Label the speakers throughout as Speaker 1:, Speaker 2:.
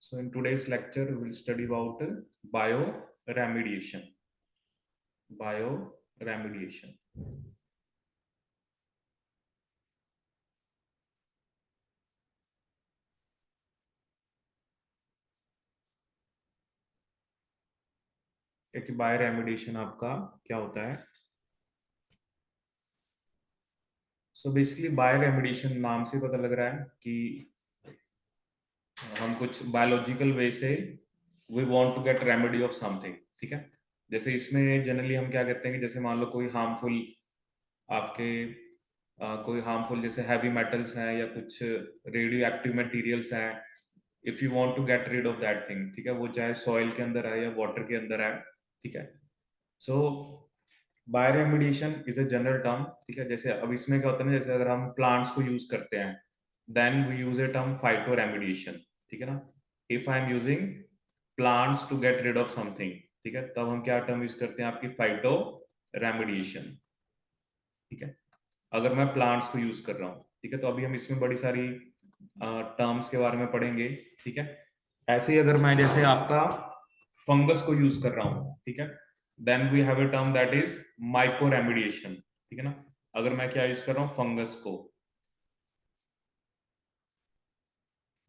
Speaker 1: So in today's lecture, we will study about bioremediation. Bioremediation. एक bioremediation आपका क्या होता है? सो बेसिकली बायोरेमिडिएशन नाम से पता लग रहा है कि हम कुछ बायोलॉजिकल वे से we want to get remedy of something, ठीक है। जैसे इसमें जनरली हम क्या कहते हैं कि जैसे मान लो कोई हार्मफुल आपके कोई हार्मफुल जैसे हैवी मेटल्स हैं या कुछ रेडियो एक्टिव मटेरियल्स हैं, if you want to get rid of that thing, ठीक है, वो चाहे सॉइल के अंदर है या वाटर के अंदर है, ठीक है। So bioremediation is a general term, ठीक है। जैसे अब इसमें क्या होता है ना, जैसे अगर हम प्लांट्स को यूज करते हैं then we use a term phytoremediation, ठीक है ना। If I am using plants to get rid of something, ठीक है, तब हम क्या टर्म यूज करते हैं आपकी फाइटोरेमिडिएशन, ठीक है। अगर मैं प्लांट्स को यूज कर रहा हूँ, ठीक है, तो अभी हम इसमें बड़ी सारी टर्म्स के बारे में पढ़ेंगे, ठीक है। ऐसे ही अगर मैं जैसे आपका फंगस को यूज कर रहा हूँ, ठीक है, then we have a term that is microremediation, ठीक है ना। अगर मैं क्या यूज कर रहा हूँ फंगस को,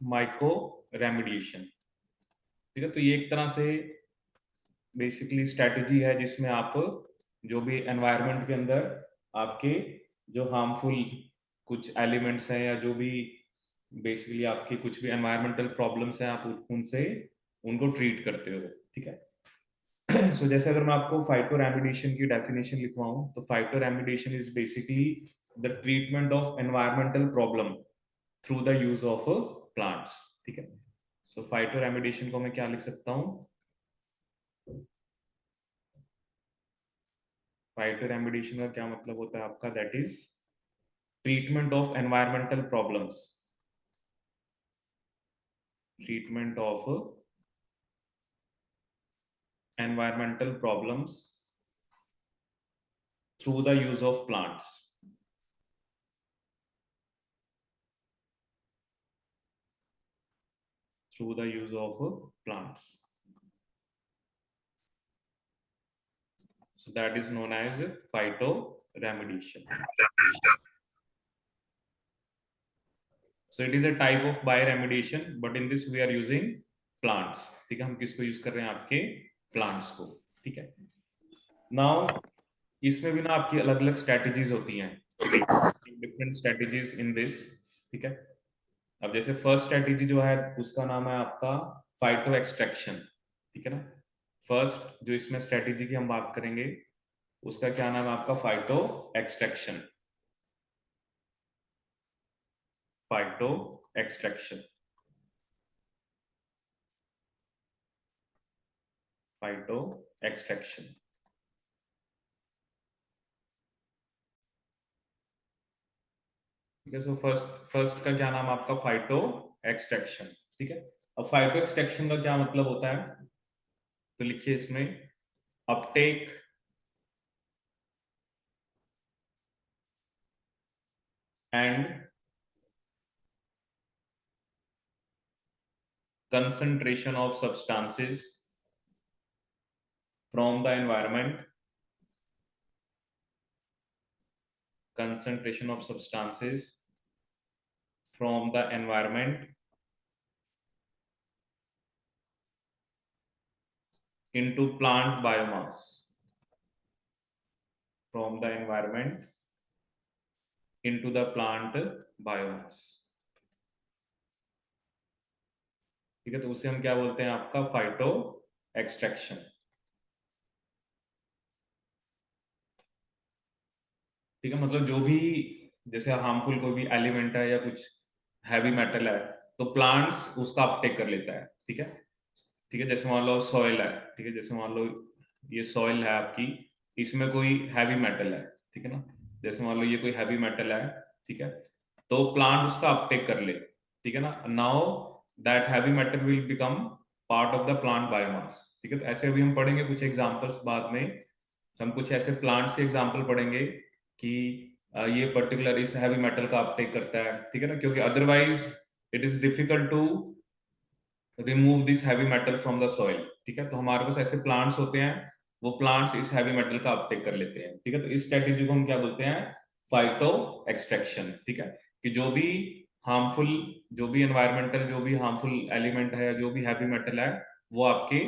Speaker 1: माइक्रो रेमिडिएशन, ठीक है। तो ये एक तरह से बेसिकली स्ट्रेटजी है जिसमें आप जो भी एनवायरनमेंट के अंदर आपके जो हार्मफुल कुछ एलिमेंट्स हैं या जो भी बेसिकली आपके कुछ भी एनवायरमेंटल प्रॉब्लम्स हैं, आप उनसे उनको ट्रीट करते हो, ठीक है। सो जैसे अगर मैं आपको फाइटोरेमिडिएशन की डेफिनेशन लिखवाऊं तो phytoremediation is basically the treatment of environmental problem through the use of plants, ठीक है। सो फाइटोरेमिडिएशन को मैं क्या लिख सकता हूँ? फाइटोरेमिडिएशन का क्या मतलब होता है आपका? That is treatment of environmental problems, treatment of environmental problems through the use of plants, through the use of plants. So that is known as phytoremediation. So it is a type of bioremediation, but in this we are using plants, ठीक है। हम किसको use कर रहे हैं? आपके plants को, ठीक है। नाउ इसमें भी ना आपकी अलग अलग स्ट्रेटजीज होती हैं, डिफरेंट स्ट्रेटजीज इन दिस, ठीक है। अब जैसे फर्स्ट स्ट्रेटेजी जो है उसका नाम है आपका फाइटो एक्सट्रैक्शन, ठीक है ना। फर्स्ट जो इसमें स्ट्रेटेजी की हम बात करेंगे उसका क्या नाम है आपका? Phyto extraction, phyto extraction, phyto extraction, ठीक है। सो फर्स्ट फर्स्ट का क्या नाम आपका? फाइटो एक्सट्रैक्शन, ठीक है। अब फाइटो एक्सट्रैक्शन का क्या मतलब होता है तो लिखिए इसमें Uptake and concentration of substances from the environment, concentration of substances from the environment into plant biomass, from the environment into the plant biomass, ठीक है। तो उसे हम क्या बोलते हैं? आपका फाइटो एक्सट्रैक्शन, ठीक है। मतलब जो भी जैसे हार्मफुल कोई भी एलिमेंट है या कुछ हैवी मेटल है तो प्लांट्स उसका अपटेक कर लेता है, ठीक है। ठीक है, जैसे मान लो सॉइल है, ठीक है, जैसे मान लो ये सॉइल है आपकी, इसमें कोई हैवी मेटल है, ठीक है ना। जैसे मान लो ये कोई हैवी मेटल है, ठीक है, तो प्लांट उसका अपटेक कर ले, ठीक है ना। Now that heavy metal will become part of the plant biomass, ठीक है। तो ऐसे अभी हम पढ़ेंगे कुछ एग्जांपल्स बाद में, हम कुछ ऐसे प्लांट से एग्जांपल पढ़ेंगे कि ये पर्टिकुलर इस हैवी मेटल का अपटेक करता है, ठीक है ना, क्योंकि otherwise it is difficult to remove this heavy metal from the soil, ठीक है। तो हमारे पास ऐसे प्लांट्स होते हैं, वो प्लांट्स इस हैवी मेटल का अपटेक कर लेते हैं, ठीक है। तो इस स्ट्रेटेजी को हम क्या बोलते हैं, फाइटो एक्सट्रैक्शन, ठीक है। कि जो भी हार्मफुल, जो भी एनवायरमेंटल, जो भी हार्मफुल एलिमेंट है, जो भी हैवी मेटल है, वो आपके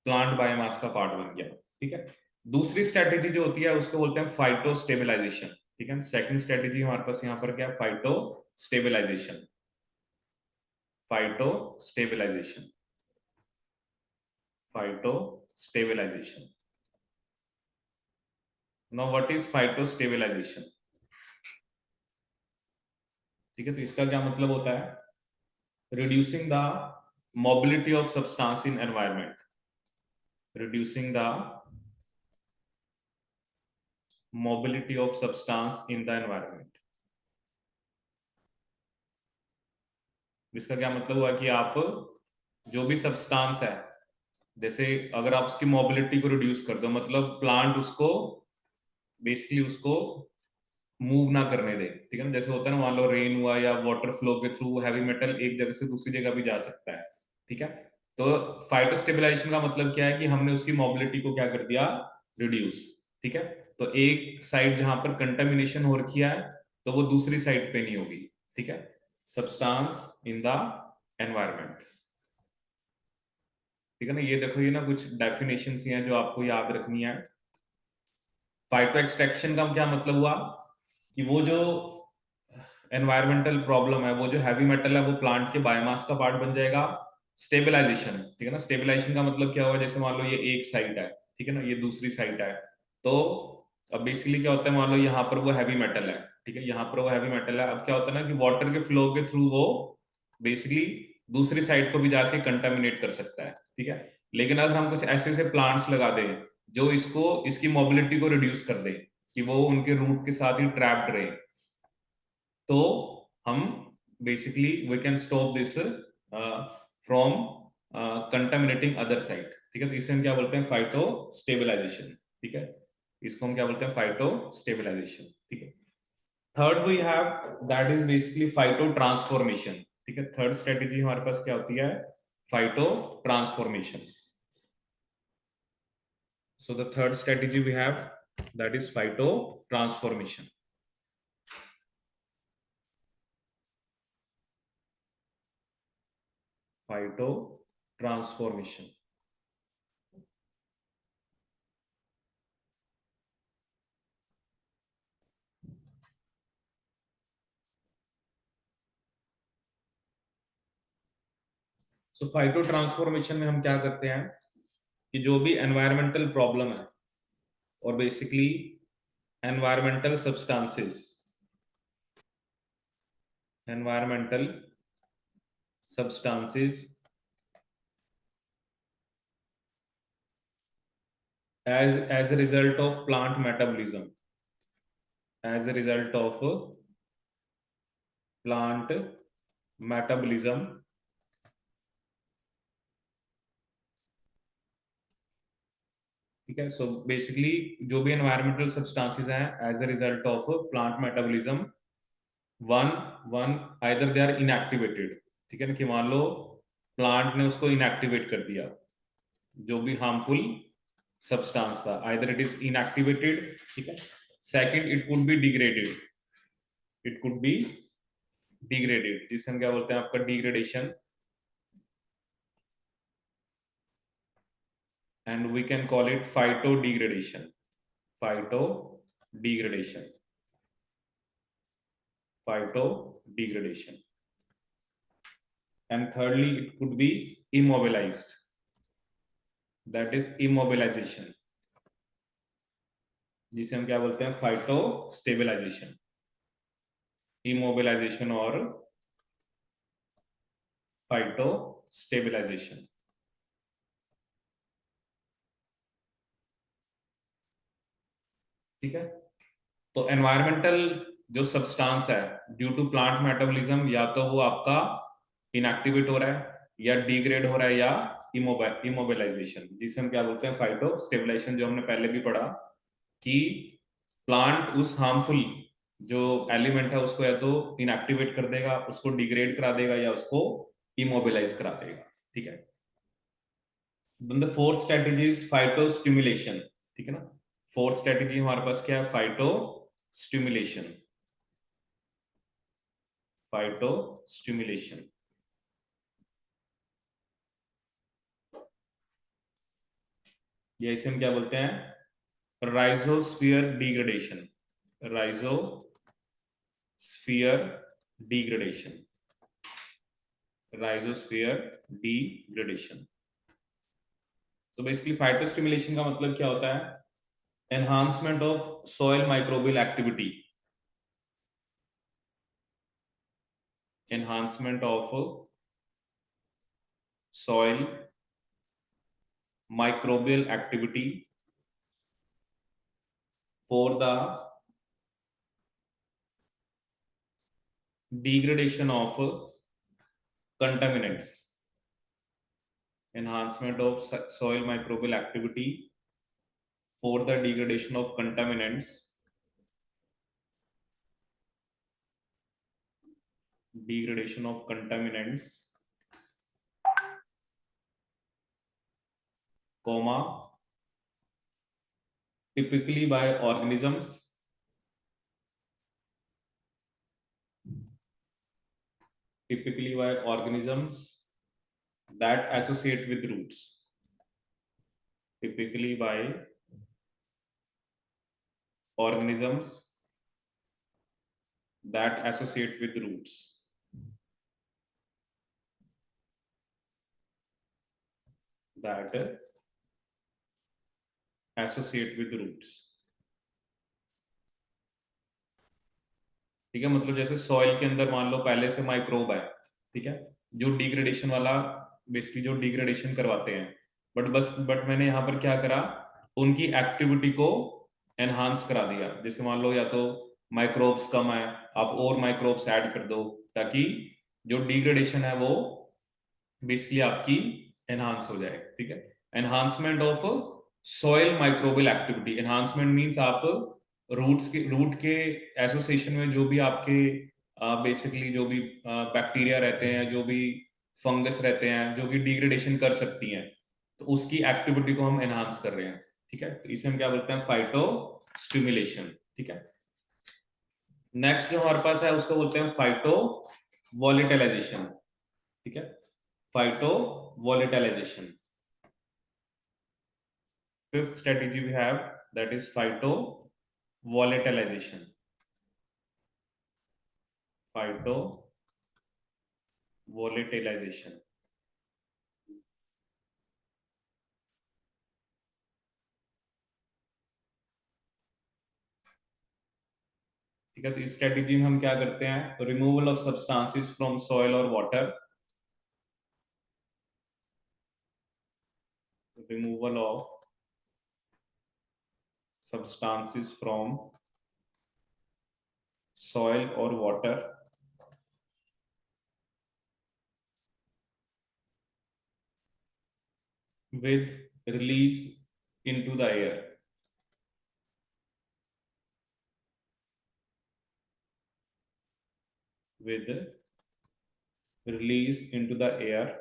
Speaker 1: प्लांट बायोमास का पार्ट बन गया, ठीक है। दूसरी स्ट्रेटेजी जो होती है उसको बोलते हैं फाइटो स्टेबलाइजेशन, ठीक है। सेकंड स्ट्रेटेजी हमारे पास यहाँ पर क्या है, phytostabilization, phytostabilization, phytostabilization. Now what is phytostabilization, ठीक है। तो इसका क्या मतलब होता है, reducing the mobility of substance in environment, reducing the mobility of substance in the environment. इसका क्या मतलब हुआ कि आप जो भी सब्सटेंस है, जैसे अगर आप उसकी मोबिलिटी को रिड्यूस कर दो, मतलब प्लांट उसको बेसिकली उसको मूव ना करने दे, ठीक है ना। जैसे होता है ना, मान लो रेन हुआ या वाटर फ्लो के थ्रू हैवी मेटल एक जगह से दूसरी जगह भी जा सकता है, ठीक है। तो फाइटोस्टेबलाइजेशन का मतलब क्या है कि हमने उसकी मोबिलिटी को क्या कर दिया, रिड्यूस, ठीक है। तो एक साइड जहां पर कंटेमिनेशन हो रखी है, तो वो दूसरी साइड पे नहीं होगी, ठीक है। सब्सटेंस इन द एनवायरमेंट, ठीक है ना। ये देखो, ये ना कुछ डेफिनेशन हैं जो आपको याद रखनी है। फाइटो एक्सट्रैक्शन का क्या मतलब हुआ कि वो जो एनवायरमेंटल प्रॉब्लम है, वो जो हैवी मेटल है वो प्लांट के बायोमास का पार्ट बन जाएगा। स्टेबलाइजेशन, ठीक है ना। स्टेबलाइजेशन का मतलब क्या हुआ, जैसे मान लो ये एक साइट है, ठीक है ना, ये दूसरी साइट है। तो अब बेसिकली क्या होता है, मान लो यहाँ पर वो हैवी मेटल है, ठीक है, यहाँ पर वो हैवी मेटल है। अब क्या होता है ना कि वाटर के फ्लो के थ्रू वो बेसिकली दूसरी साइड को भी जाके कंटेमिनेट कर सकता है, ठीक है। लेकिन अगर हम कुछ ऐसे ऐसे प्लांट्स लगा दें जो इसको, इसकी मोबिलिटी को रिड्यूस कर दे, कि वो उनके रूट के साथ ही ट्रैप्ड रहे, तो हम basically we can stop this from contaminating other site, ठीक है। तो इसे हम क्या बोलते हैं, फाइटो स्टेबलाइजेशन, ठीक है। इसको हम क्या बोलते हैं, फाइटो स्टेबलाइजेशन, ठीक है। Third we have, that is basically phytotransformation, ठीक है। थर्ड स्ट्रेटेजी हमारे पास क्या होती है, phytotransformation. So the third strategy we have, that is phyto transformation. Phyto transformation. So phyto transformation में हम क्या करते हैं कि जो भी environmental problem है, और basically environmental substances, environmental substances as a result of plant metabolism, as a result of plant metabolism, ठीक है। सो बेसिकली जो भी एनवायरमेंटल सब्सटेंसेस हैं as a result of plant metabolism, one one either they are inactivated, ठीक है ना, कि मान लो प्लांट ने उसको इनएक्टिवेट कर दिया, जो भी हार्मफुल सब्सटेंस था, आइदर इट इज इनएक्टिवेटेड, ठीक है। Second, it could be degraded, it could be degraded, जिसे हम क्या बोलते हैं, आपका degradation, and we can call it phytodegradation, phytodegradation, phytodegradation. And thirdly, it could be immobilized, that is immobilization, जिसे हम क्या बोलते हैं, फाइटो स्टेबलाइजेशन, इमोबिलाइजेशन और फाइटो स्टेबलाइजेशन, ठीक है। तो एनवायरमेंटल जो सब्सटेंस है ड्यू टू प्लांट मेटाबॉलिज्म, या तो वो आपका इनएक्टिवेट हो रहा है या डिग्रेड हो रहा है या इमोबिलाइजेशन, जिसे हम क्या बोलते हैं, फाइटो स्टेबलाइजेशन, जो हमने पहले भी पढ़ा कि प्लांट उस हार्मफुल जो एलिमेंट है उसको या तो इनएक्टिवेट कर देगा, उसको डिग्रेड करा देगा, या उसको इमोबिलाइज करा देगा, ठीक है। The fourth strategy is phyto stimulation, ठीक है ना। फोर्थ स्ट्रेटेजी हमारे पास क्या है, फाइटो स्टिमुलेशन, फाइटो स्टिमुलेशन। ये इसे हम क्या बोलते हैं, rhizosphere degradation, rhizosphere degradation, rhizosphere degradation. तो बेसिकली फाइटोस्टिमुलेशन का मतलब क्या होता है, enhancement of soil microbial activity, enhancement of soil microbial activity for the degradation of contaminants, enhancement of soil microbial activity for the degradation of contaminants, degradation of contaminants, comma, typically by organisms, typically by organisms that associate with roots, typically by organisms that associate with roots, that associate with roots। ठीक है, मतलब जैसे soil के अंदर मान लो पहले से microbe है, ठीक है, जो डिग्रेडेशन वाला, बेसिकली जो डिग्रेडेशन करवाते हैं, बट मैंने यहाँ पर क्या करा, उनकी एक्टिविटी को एनहांस करा दिया। जैसे मान लो या तो माइक्रोब्स कम है, आप और माइक्रोब्स ऐड कर दो, ताकि जो डिग्रेडेशन है वो बेसिकली आपकी एनहांस हो जाए। ठीक है, enhancement of soil microbial activity, enhancement means आप रूट के एसोसिएशन में जो भी आपके बेसिकली जो भी बैक्टीरिया रहते हैं, जो भी फंगस रहते हैं, जो कि डिग्रेडेशन कर सकती हैं, तो उसकी एक्टिविटी को हम एनहांस कर रहे हैं। ठीक है, तो इसे हम क्या बोलते हैं, फाइटो स्टिमुलेशन। ठीक है, नेक्स्ट जो हमारे पास है उसको बोलते हैं फाइटो वॉलेटिलाइजेशन। ठीक है, phyto वॉलेटिलाइजेशन। Fifth strategy we have, that is phyto volatilization, phyto volatilization। ठीक है, तो इस स्ट्रेटेजी में हम क्या करते हैं, removal of substances from soil और water, removal of substances from soil और water with release into the air, with release into the air,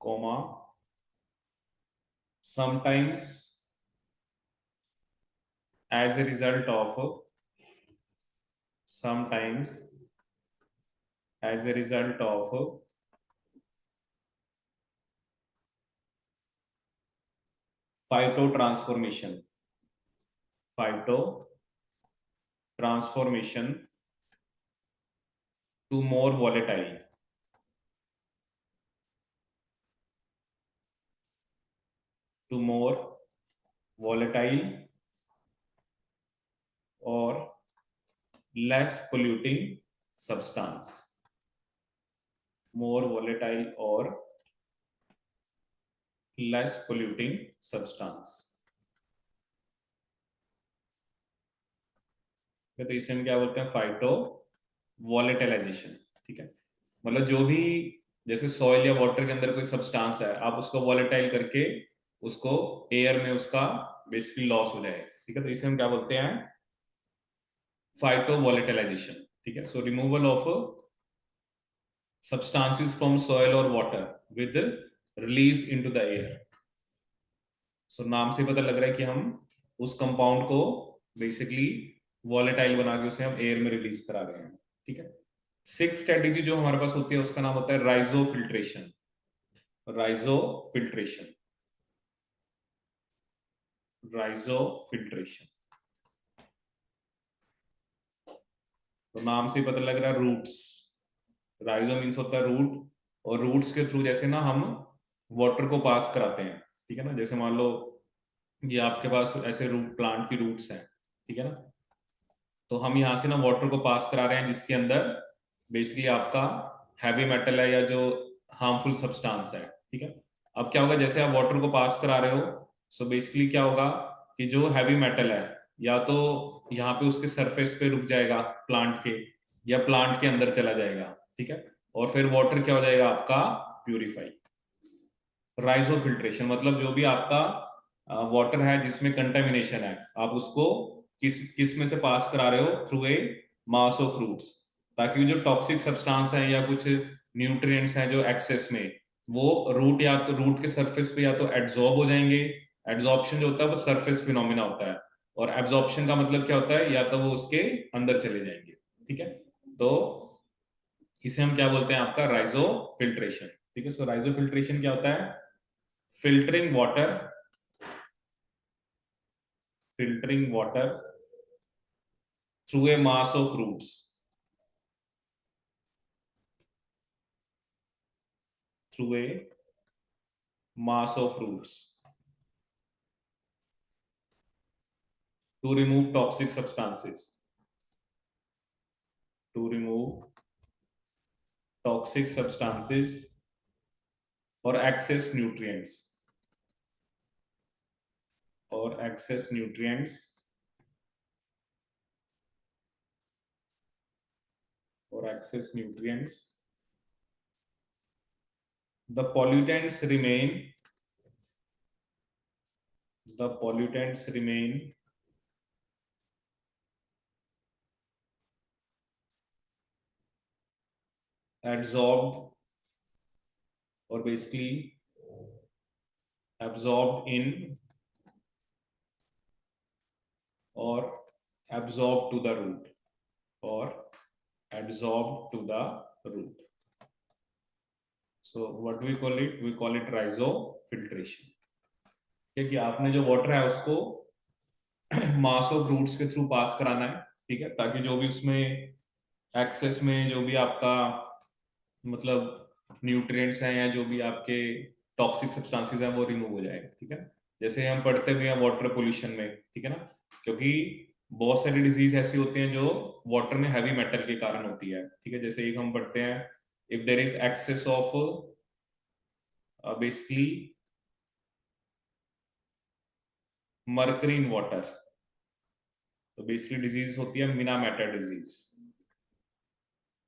Speaker 1: comma, sometimes as a result of, sometimes as a result of phytotransformation, phytotransformation to more volatile, to more volatile or less polluting substance, more volatile or less polluting substance। तो इसे हम क्या बोलते हैं, phyto वॉलेटिलाइजेशन। ठीक है, मतलब जो भी जैसे सॉइल या वाटर के अंदर कोई सब्सटेंस है, आप उसको वॉलेटाइल करके उसको एयर में उसका बेसिकली लॉस हो जाए। ठीक है, तो इसे हम क्या बोलते हैं, phytovolatilization, ठीक है. So removal of substances from soil or water with release into the air. So नाम से पता लग रहा है कि हम उस कंपाउंड को बेसिकली वॉलेटाइल बना के उसे हम एयर में रिलीज करा रहे हैं, ठीक है. सिक्स स्ट्रेटेजी जो हमारे पास होती है उसका नाम होता है राइजोफिल्ट्रेशन. राइजोफिल्ट्रेशन, राइजोफिल्ट्रेशन. तो नाम से पता लग रहा है रूट्स. राइजो मीन्स होता है रूट, और रूट्स के थ्रू जैसे ना हम वाटर को पास कराते हैं, ठीक है ना. जैसे मान लो ये आपके पास ऐसे रूट, प्लांट की रूट्स हैं, ठीक है ना. तो हम यहाँ से ना वाटर को पास करा रहे हैं जिसके अंदर बेसिकली आपका हैवी मेटल है या जो हार्मफुल सब्सटेंस है, ठीक है. अब क्या होगा, जैसे आप वाटर को पास करा रहे हो, सो बेसिकली क्या होगा कि जो हैवी मेटल है या तो यहाँ पे उसके सरफेस पे रुक जाएगा प्लांट के, या प्लांट के अंदर चला जाएगा, ठीक है. और फिर वाटर क्या हो जाएगा आपका, प्यूरिफाई. राइजोफिल्ट्रेशन मतलब जो भी आपका वाटर है जिसमें कंटेमिनेशन है, आप उसको किस किस में से पास करा रहे हो, through a mass of roots, ताकि जो टॉक्सिक सब्सटेंस है या कुछ न्यूट्रिएंट्स हैं जो एक्सेस में, वो रूट या तो रूट के सरफेस पे या तो एब्जॉर्ब हो जाएंगे. एब्जॉर्प्शन जो होता है वो सरफेस फिनोमिना होता है, और एब्जॉर्प्शन का मतलब क्या होता है, या तो वो उसके अंदर चले जाएंगे, ठीक है. तो इसे हम क्या बोलते हैं, आपका राइजो फिल्ट्रेशन, ठीक है. सो राइजो फिल्ट्रेशन क्या होता है, filtering water, filtering water through a mass of roots, through a mass of roots to remove toxic substances, to remove toxic substances or excess nutrients, or excess nutrients, or excess nutrients. The pollutants remain, the pollutants remain absorbed, or basically absorbed in, or absorbed to the root, or adsorbed to the root. So what we call it? We call it rhizofiltration. क्योंकि आपने जो water है उसको मास of roots के through pass कराना है, ठीक है, ताकि जो भी उसमें एक्सेस में जो भी आपका मतलब न्यूट्रिएंट्स हैं या जो भी आपके टॉक्सिक सब्सटेंसेस हैं वो रिमूव हो जाएगा, ठीक है. जैसे हम पढ़ते भी हैं वाटर पोल्यूशन में, ठीक है ना, क्योंकि बहुत सारी डिजीज ऐसी होती हैं जो वाटर में हैवी मेटल के कारण होती है, ठीक है. जैसे एक हम पढ़ते हैं, if there is excess of basically mercury in water, तो बेसिकली डिजीज होती है Minamata disease,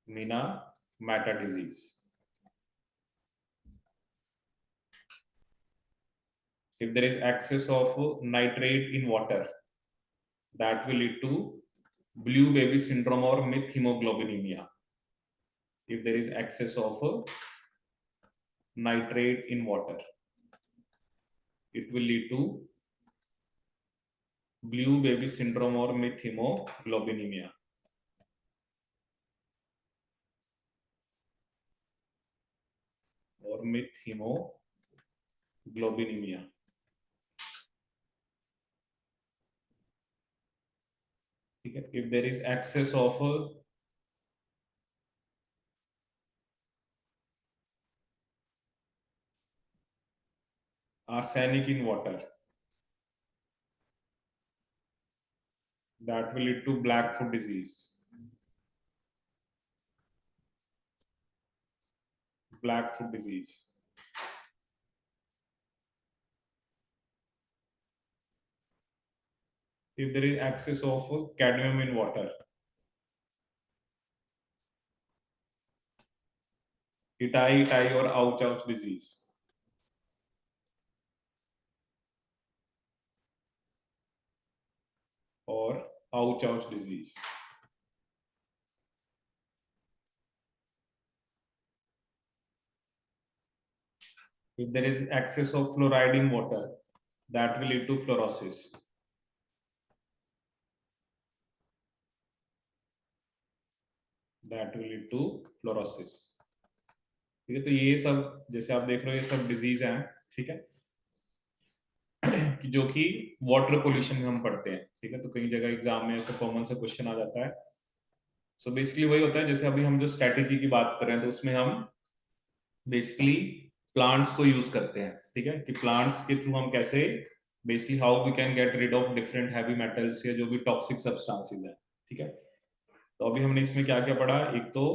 Speaker 1: Minamata disease. If there is excess of nitrate in water, that will lead to blue baby syndrome or methemoglobinemia. If there is excess of nitrate in water, it will lead to blue baby syndrome or methemoglobinemia. Or methemoglobinemia. ठीक है. If there is excess of arsenic in water, that will lead to black foot disease. Black foot disease. If there is excess of cadmium in water, Itai or ouch disease. Or ouch disease. if there is excess of fluoride in water, that will lead to fluorosis. That will lead to fluorosis. ठीक है, तो ये सब जैसे आप देख रहे हो ये सब डिजीज हैं, ठीक है, कि जो कि वाटर पोल्यूशन में हम पढ़ते हैं, ठीक है, तो कई जगह एग्जाम में ऐसे कॉमन सा क्वेश्चन आ जाता है। सो बेसिकली वही होता है, जैसे अभी हम जो स्ट्रेटेजी की बात कर रहे हैं तो उसमें हम बेसिकली प्लांट्स को यूज करते हैं, ठीक है, कि प्लांट्स के थ्रू हम कैसे basically how we can get rid of different heavy metals या जो भी टॉक्सिक सब्सटेंसेस हैं, ठीक है। तो अभी हमने इसमें क्या क्या पढ़ा, एक तो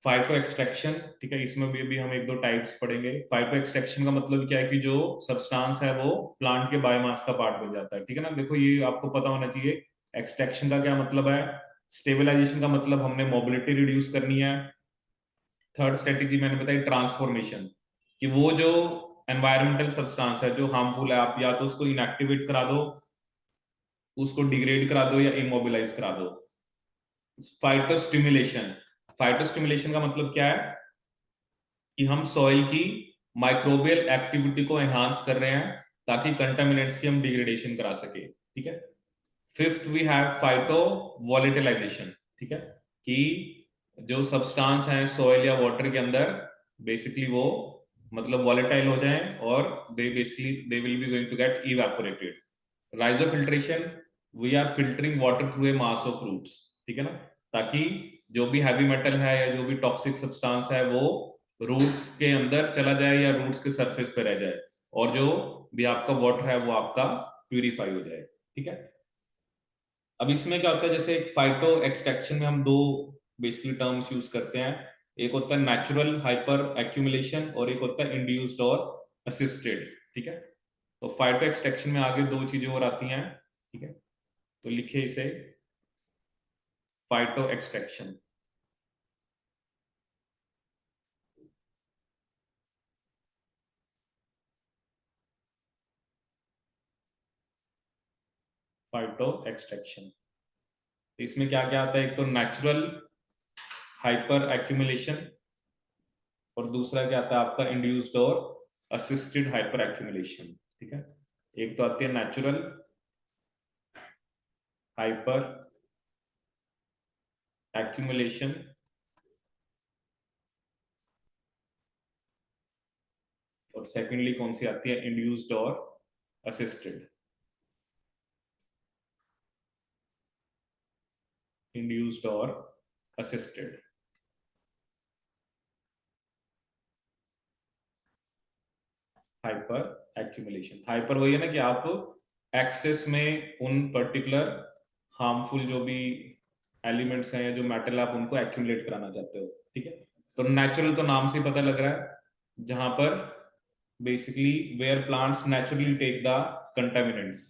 Speaker 1: फाइटो एक्सट्रैक्शन, ठीक है, इसमें भी हम एक दो टाइप्स पढ़ेंगे। फाइटो एक्सट्रैक्शन का मतलब क्या है कि जो सब्सटेंस है वो प्लांट के बायोमास का पार्ट बन जाता है, ठीक है ना। देखो ये आपको पता होना चाहिए, एक्सट्रैक्शन का क्या मतलब है, स्टेबलाइजेशन का मतलब हमने मोबिलिटी रिड्यूस करनी है। थर्ड स्ट्रेटेजी मैंने बताई ट्रांसफॉर्मेशन, कि वो जो एनवायरमेंटल सब्सटेंस है जो हार्मफुल है, आप या तो उसको इनएक्टिवेट करा दो, उसको डिग्रेड करा दो या इमोबिलाइज करा दो। फाइटोस्टिमुलेशन, फाइटोस्टिमुलेशन का मतलब क्या है कि हम सॉइल की माइक्रोबियल एक्टिविटी को एनहांस कर रहे हैं ताकि कंटामिनेंट्स की हम डिग्रेडेशन करा सके, ठीक है। फिफ्थ वी हैव फाइटो वॉलेटिलाइजेशन, ठीक है, कि जो सब्सटेंस है सॉइल या वाटर के अंदर बेसिकली वो मतलब वॉलेटाइल हो जाएं और they basically they will be going to get evaporated. Rhizofiltration, we are filtering water through a mass of roots, ठीक है ना, ताकि जो भी हैवी मेटल है या जो भी टॉक्सिक सब्सटेंस है वो रूट्स के अंदर चला जाए या रूट्स के सरफेस पे रह जाए, और जो भी आपका वाटर है वो आपका प्यूरिफाई हो जाए, ठीक है। अब इसमें क्या होता है, जैसे फाइटो एक्सट्रैक्शन में हम दो बेसिकली टर्म्स यूज करते हैं, एक होता है नेचुरल हाइपर एक्यूमुलेशन और एक होता है इंड्यूस्ड और असिस्टेड, ठीक है। तो फाइटो एक्सट्रैक्शन में आगे दो चीजें और आती हैं, ठीक है, तो लिखिए इसे फाइटो एक्सट्रैक्शन। फाइटो एक्सट्रैक्शन, इसमें क्या क्या आता है, एक तो नेचुरल हाइपर एक्यूमुलेशन और दूसरा क्या आता है आपका इंड्यूस्ड और असिस्टेड हाइपर एक्यूमुलेशन, ठीक है। एक तो आती है नेचुरल हाइपर एक्यूमुलेशन और सेकेंडली कौन सी आती है, इंड्यूस्ड और असिस्टेड। इंड्यूस्ड और असिस्टेड। हाइपर एक्यूमुलेशन, हाइपर वही है ना कि आप एक्सेस में उन पर्टिकुलर हार्मफुल जो भी एलिमेंट्स हैं या जो मेटल आप उनको एक्यूमुलेट कराना चाहते हो, ठीक है। तो नेचुरल तो नाम से ही पता लग रहा है, जहां पर basically where plants naturally take the contaminants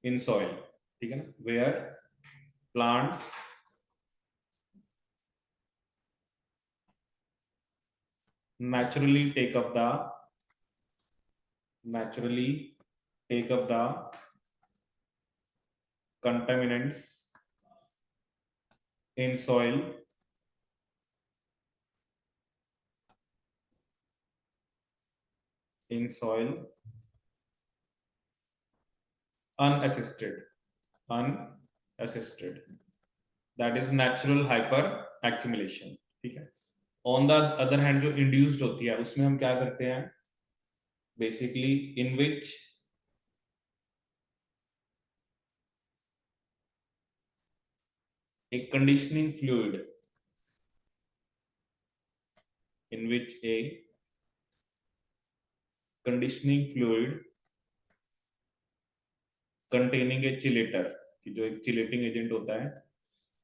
Speaker 1: in soil, ठीक है ना, वेयर प्लांट्स naturally take up the naturally take up the contaminants in soil in soil unassisted unassisted, that is natural hyper accumulation, ठीक है। ऑन द अदर हैंड जो induced होती है उसमें हम क्या करते हैं, basically in which a conditioning fluid in which a conditioning fluid containing a chelator, कि जो एक चिलेटिंग एजेंट होता है,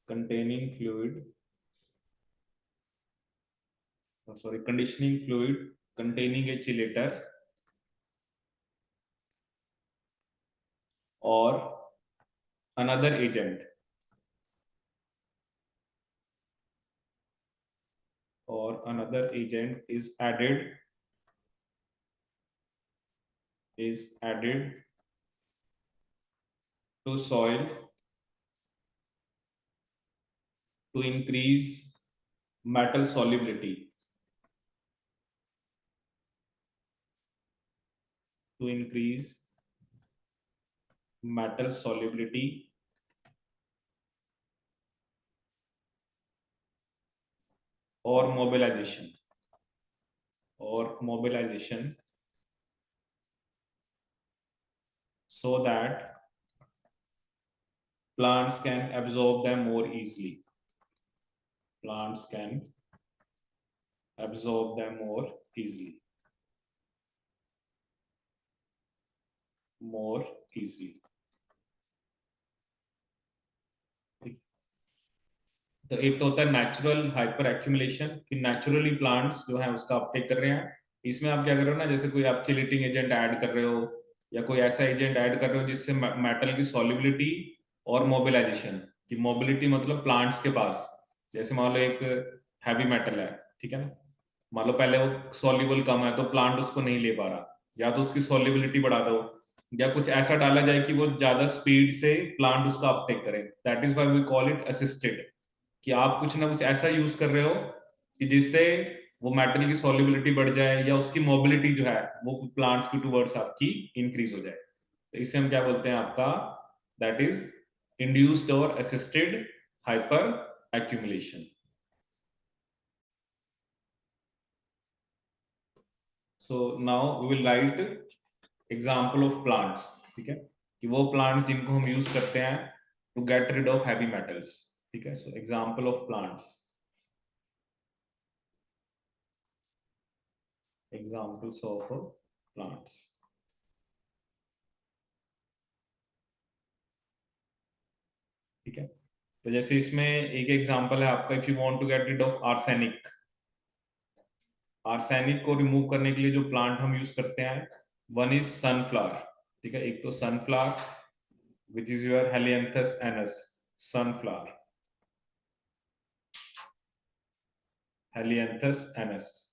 Speaker 1: containing fluid sorry conditioning fluid containing a chelator or another agent is added to soil to increase metal solubility, to increase metal solubility or mobilization so that plants can absorb them more easily. Plants can absorb them more easily. More easily. तो एक तो होता है natural hyper accumulation कि naturally plants जो है उसका Uptake कर रहे हैं. इसमें आप क्या कर रहे हो ना, जैसे कोई आप चिलेटिंग एजेंट ऐड कर रहे हो या कोई ऐसा एजेंट ऐड कर रहे हो जिससे मेटल की सॉल्युबिलिटी और मोबिलाइजेशन की. मोबिलिटी मतलब प्लांट्स के पास, जैसे मान लो एक हैवी मेटल है, ठीक है ना, मान लो पहले वो सॉल्युबल कम है तो प्लांट उसको नहीं ले पा रहा, या तो उसकी सॉल्युबिलिटी बढ़ा दो या कुछ ऐसा डाला जाए कि वो ज्यादा स्पीड से प्लांट उसका अपटेक करे. That is why we call it assisted, कि आप कुछ ना कुछ ऐसा यूज कर रहे हो कि जिससे वो मेटल की सॉल्युबिलिटी बढ़ जाए या उसकी मोबिलिटी जो है वो प्लांट्स की टूवर्ड्स आपकी इंक्रीज हो जाए. तो इसे हम क्या बोलते हैं आपका, दैट इज इंड्यूस्ड और assisted hyperaccumulation. So now we will write example of plants. ठीक है, कि वो प्लांट्स जिनको हम यूज करते हैं to get rid of heavy metals. ठीक है, so example of plants. Examples of plants. ठीक है, तो जैसे इसमें एक एग्जांपल है आपका, if you want to get rid of arsenic. Arsenic को रिमूव करने के लिए जो प्लांट हम यूज करते हैं, वन इज सनफ्लावर. ठीक है, एक तो sunflower which is your Helianthus annuus. Sunflower, Helianthus annuus.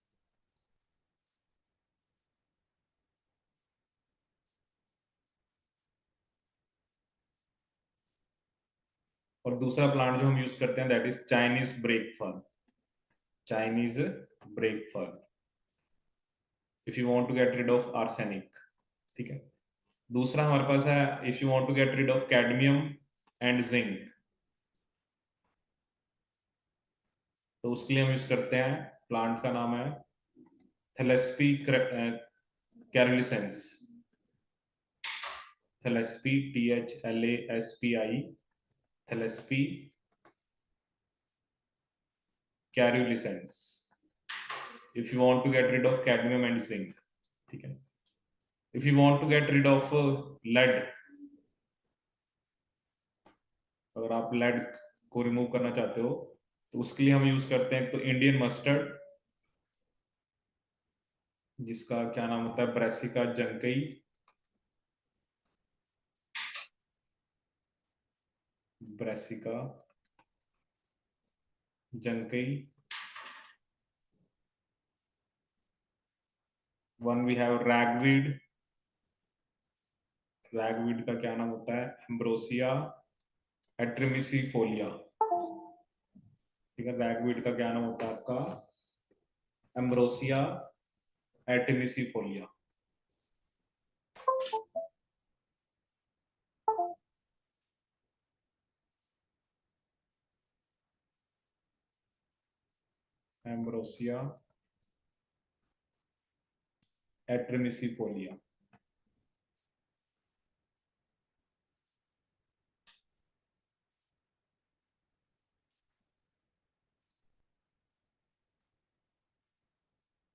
Speaker 1: और दूसरा प्लांट जो हम यूज करते हैं that is Chinese brake fern. Chinese brake fern, if you want to get rid of arsenic. ठीक है, दूसरा हमारे पास है if you want to get rid of cadmium and zinc. तो उसके लिए हम यूज करते हैं, प्लांट का नाम है Thlaspi caerulescens. Thlaspi, THLASPI, Thlaspi caerulescens, if you want to get rid of cadmium and zinc. ठीक है, if you want to get rid of lead, अगर आप लेड को रिमूव करना चाहते हो तो उसके लिए हम यूज करते हैं तो इंडियन मस्टर्ड, जिसका क्या नाम होता है, Brassica juncea. Brassica juncea. One we have ragweed. Ragweed का क्या नाम होता है, एम्ब्रोसिया एट्रिमिसीफोलिया. ठीक है, रैगवीड का क्या नाम होता है आपका, Ambrosia artemisiifolia. Ambrosia artemisiifolia.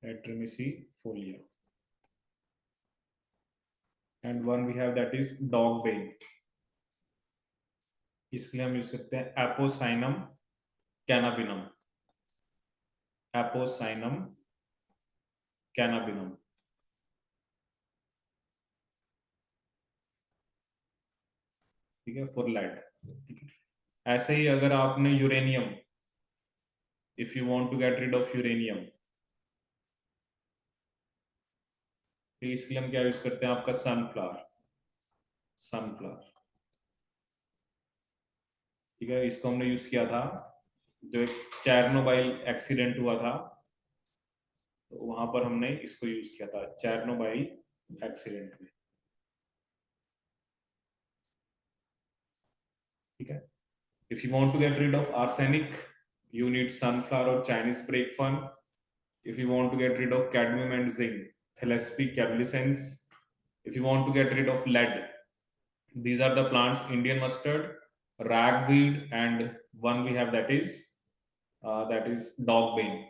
Speaker 1: Artemisiifolia. And one we have that is dogbane. इसके लिए हम यूज करते हैं एपोसाइनम कैनाबिनम. एपोसाइनम कैनाबिनम. ठीक है, फॉर लेड. ठीक है, ऐसे ही अगर आपने uranium, if you want to get rid of uranium, तो इसके लिए हम क्या यूज करते हैं आपका, सनफ्लावर. सनफ्लावर. ठीक है, इसको हमने यूज किया था जो एक चेरनोबाइल एक्सीडेंट हुआ था, तो वहां पर हमने इसको यूज किया था, चेरनोबाइल एक्सीडेंट में, ठीक है। If you want to get rid of arsenic, you need sunflower or Chinese brake fun. If you want to get rid of cadmium and zinc, Thelaspis cabelicens. If you want to get rid of lead, these are the plants: Indian mustard, ragweed, and one we have that is dogbane.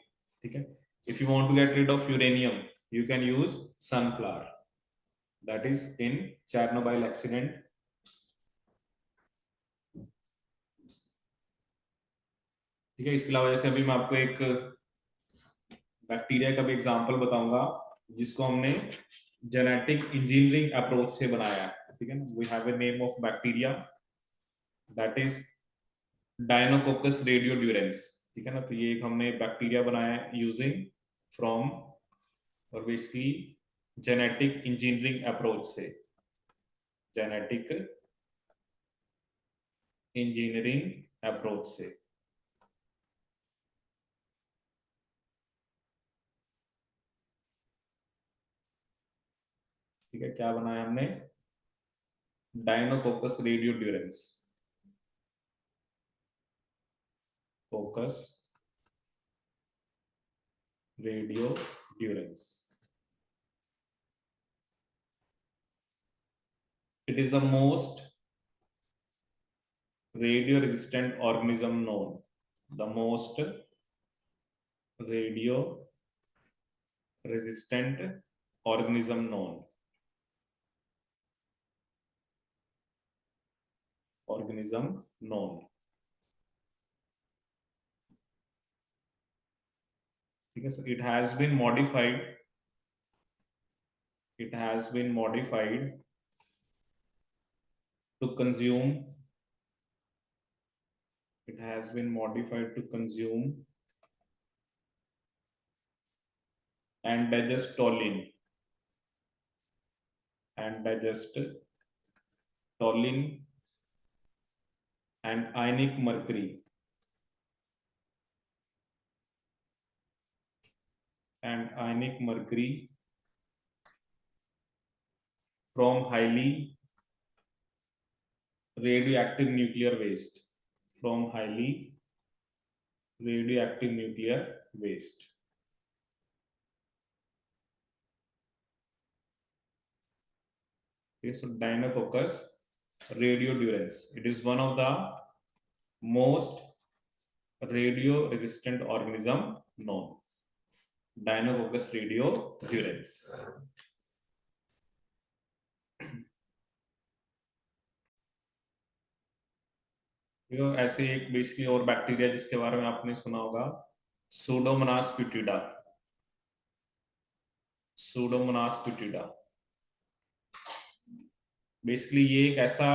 Speaker 1: Okay. If you want to get rid of uranium, you can use sunflower. That is in Chernobyl accident. ठीक है। इसके अलावा जैसे अभी मैं आपको एक bacteria का भी एग्जांपल बताऊंगा जिसको हमने जेनेटिक इंजीनियरिंग अप्रोच से बनाया है, ठीक है ना। We have a name of bacteria that is Deinococcus radiodurans, ठीक है ना। तो ये एक हमने बैक्टीरिया बनाया है यूजिंग फ्रॉम और बेसिकली जेनेटिक इंजीनियरिंग अप्रोच से, जेनेटिक इंजीनियरिंग अप्रोच से। ठीक है, क्या बनाया हमने? डायनोकोकस रेडियोड्यूरेंस, focus रेडियोड्यूरेंस। It is the most radio resistant organism known. The most radio resistant organism known. Organism known. ठीक है, so it has been modified. It has been modified to consume. It has been modified to consume and digest toluene. And digest toluene and ionic mercury. And ionic mercury from highly radioactive nuclear waste. From highly radioactive nuclear waste. Okay, so Deinococcus radiodurans. It is one of the most radio resistant organism known. Deinococcus radiodurans. ऐसे एक basically और bacteria जिसके बारे में आपने सुना होगा, Pseudomonas प्यूटिडा। Pseudomonas प्यूटिडा basically ये एक ऐसा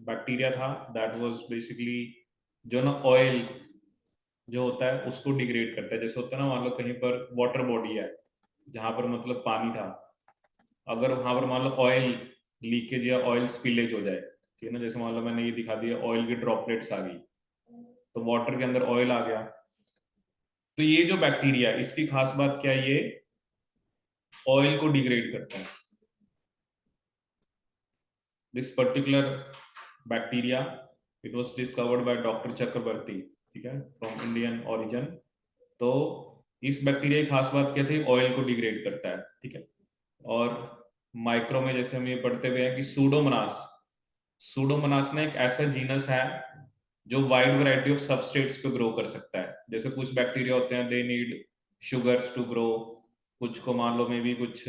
Speaker 1: बैक्टीरिया था दैट वाज बेसिकली जो ना ऑयल जो होता है उसको डिग्रेड करता है। जैसे होता है ना, मान लो कहीं पर वाटर बॉडी है जहां पर मतलब पानी था, अगर वहां पर मान लो ऑयल लीकेज या ऑयल स्पिलेज हो जाए, ठीक है ना, जैसे मान लो मैंने ये दिखा दिया ऑयल की ड्रॉपलेट्स आ गई तो वाटर के अंदर ऑयल आ गया। तो ये जो बैक्टीरिया, इसकी खास बात क्या है, ये ऑयल को डिग्रेड करता है। This particular bacteria it was discovered by doctor Chakraborty, ठीक है, फ्रॉम इंडियन ओरिजिन। तो इस बैक्टीरिया की खास बात क्या थी? ऑयल को डिग्रेड करता है, ठीक है। और माइक्रो में जैसे हम ये पढ़ते हुए हैं कि सूडोमोनास, सूडोमोनास में एक ऐसा जीनस है जो वाइड वैरायटी ऑफ सबस्ट्रेट्स पे ग्रो कर सकता है। जैसे कुछ बैक्टीरिया होते हैं they need sugars to grow, कुछ को मान लो मे बी कुछ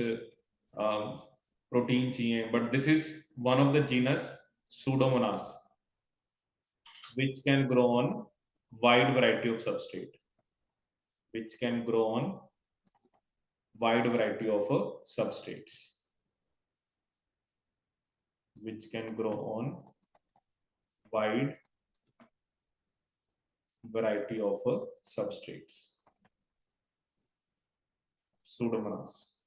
Speaker 1: प्रोटीन चाहिए, but this is one of the genus Pseudomonas which can grow on wide variety of substrate, which can grow on wide variety of substrates, which can grow on wide variety of substrates. Pseudomonas.